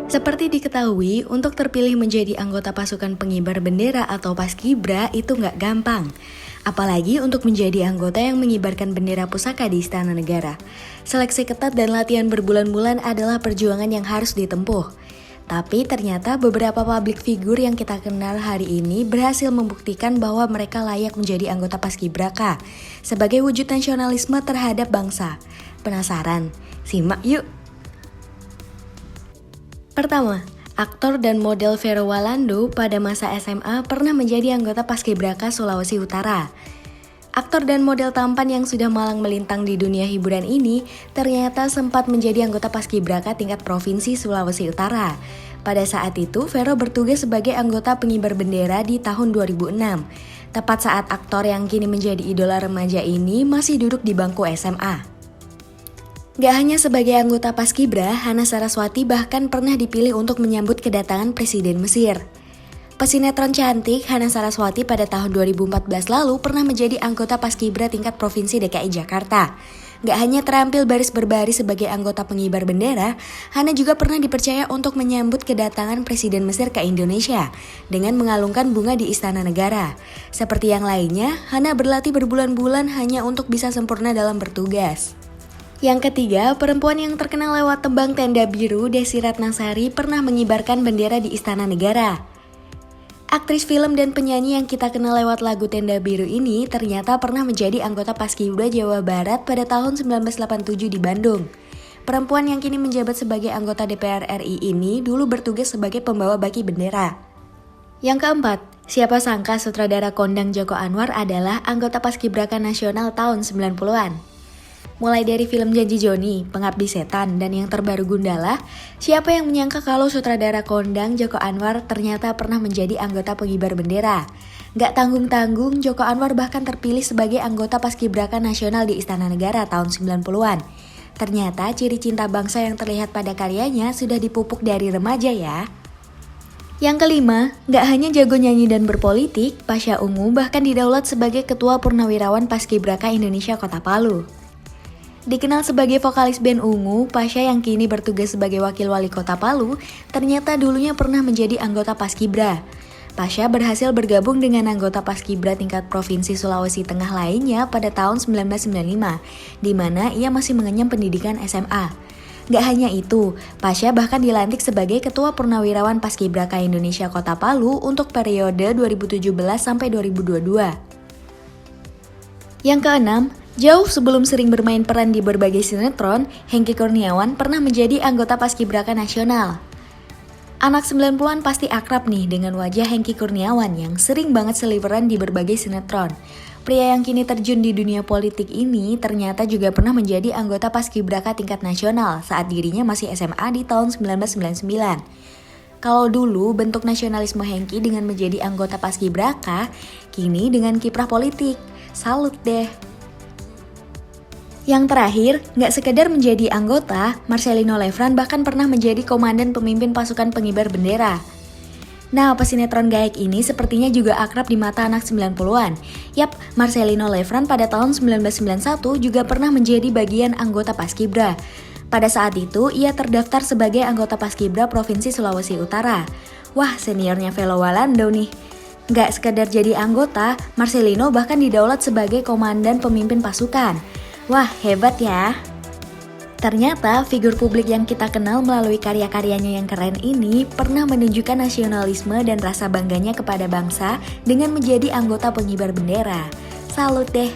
Seperti diketahui, untuk terpilih menjadi anggota pasukan pengibar bendera atau Paskibra itu nggak gampang. Apalagi untuk menjadi anggota yang mengibarkan bendera pusaka di Istana Negara. Seleksi ketat dan latihan berbulan-bulan adalah perjuangan yang harus ditempuh. Tapi ternyata beberapa public figure yang kita kenal hari ini berhasil membuktikan bahwa mereka layak menjadi anggota Paskibraka sebagai wujud nasionalisme terhadap bangsa. Penasaran? Simak yuk! Pertama, aktor dan model Vero Walando pada masa SMA pernah menjadi anggota Paskibraka Sulawesi Utara. Aktor dan model tampan yang sudah malang melintang di dunia hiburan ini ternyata sempat menjadi anggota Paskibraka tingkat Provinsi Sulawesi Utara. Pada saat itu, Vero bertugas sebagai anggota pengibar bendera di tahun 2006. Tepat saat aktor yang kini menjadi idola remaja ini masih duduk di bangku SMA. Gak hanya sebagai anggota Paskibra, Hana Saraswati bahkan pernah dipilih untuk menyambut kedatangan Presiden Mesir. Pesinetron cantik Hana Saraswati pada tahun 2014 lalu pernah menjadi anggota Paskibra tingkat Provinsi DKI Jakarta. Gak hanya terampil baris berbaris sebagai anggota pengibar bendera, Hana juga pernah dipercaya untuk menyambut kedatangan Presiden Mesir ke Indonesia dengan mengalungkan bunga di Istana Negara. Seperti yang lainnya, Hana berlatih berbulan-bulan hanya untuk bisa sempurna dalam bertugas. Yang ketiga, perempuan yang terkenal lewat tembang Tenda Biru, Desi Ratnasari pernah mengibarkan bendera di Istana Negara. Aktris film dan penyanyi yang kita kenal lewat lagu Tenda Biru ini ternyata pernah menjadi anggota Paskibra Jawa Barat pada tahun 1987 di Bandung. Perempuan yang kini menjabat sebagai anggota DPR RI ini dulu bertugas sebagai pembawa baki bendera. Yang keempat, siapa sangka sutradara kondang Joko Anwar adalah anggota Paskibraka Nasional tahun 90-an. Mulai dari film Janji Joni, Pengabdi Setan, dan yang terbaru Gundala, siapa yang menyangka kalau sutradara kondang Joko Anwar ternyata pernah menjadi anggota pengibar bendera. Gak tanggung-tanggung, Joko Anwar bahkan terpilih sebagai anggota Paskibraka Nasional di Istana Negara tahun 90-an. Ternyata ciri cinta bangsa yang terlihat pada karyanya sudah dipupuk dari remaja ya. Yang kelima, gak hanya jago nyanyi dan berpolitik, Pasha Ungu bahkan didaulat sebagai Ketua Purnawirawan Paskibraka Indonesia Kota Palu. Dikenal sebagai vokalis band Ungu, Pasha yang kini bertugas sebagai wakil wali kota Palu, ternyata dulunya pernah menjadi anggota Paskibra. Pasha berhasil bergabung dengan anggota Paskibra tingkat Provinsi Sulawesi Tengah lainnya pada tahun 1995, di mana ia masih mengenyam pendidikan SMA. Gak hanya itu, Pasha bahkan dilantik sebagai Ketua Purnawirawan Paskibraka Indonesia Kota Palu untuk periode 2017 sampai 2022. Yang keenam, jauh sebelum sering bermain peran di berbagai sinetron, Hengky Kurniawan pernah menjadi anggota Paskibraka Nasional. Anak 90-an pasti akrab nih dengan wajah Hengky Kurniawan yang sering banget seliweran di berbagai sinetron. Pria yang kini terjun di dunia politik ini ternyata juga pernah menjadi anggota Paskibraka tingkat nasional saat dirinya masih SMA di tahun 1999. Kalau dulu bentuk nasionalisme Hengky dengan menjadi anggota Paskibraka, kini dengan kiprah politik. Salut deh! Yang terakhir, gak sekedar menjadi anggota, Marcelino Lefran bahkan pernah menjadi komandan pemimpin pasukan pengibar bendera. Nah, pesinetron gaek ini sepertinya juga akrab di mata anak 90-an. Yap, Marcelino Lefran pada tahun 1991 juga pernah menjadi bagian anggota Paskibra. Pada saat itu, ia terdaftar sebagai anggota Paskibra Provinsi Sulawesi Utara. Wah, seniornya Vero Walando nih. Gak sekedar jadi anggota, Marcelino bahkan didaulat sebagai komandan pemimpin pasukan. Wah, hebat ya! Ternyata figur publik yang kita kenal melalui karya-karyanya yang keren ini pernah menunjukkan nasionalisme dan rasa bangganya kepada bangsa dengan menjadi anggota pengibar bendera. Salut deh!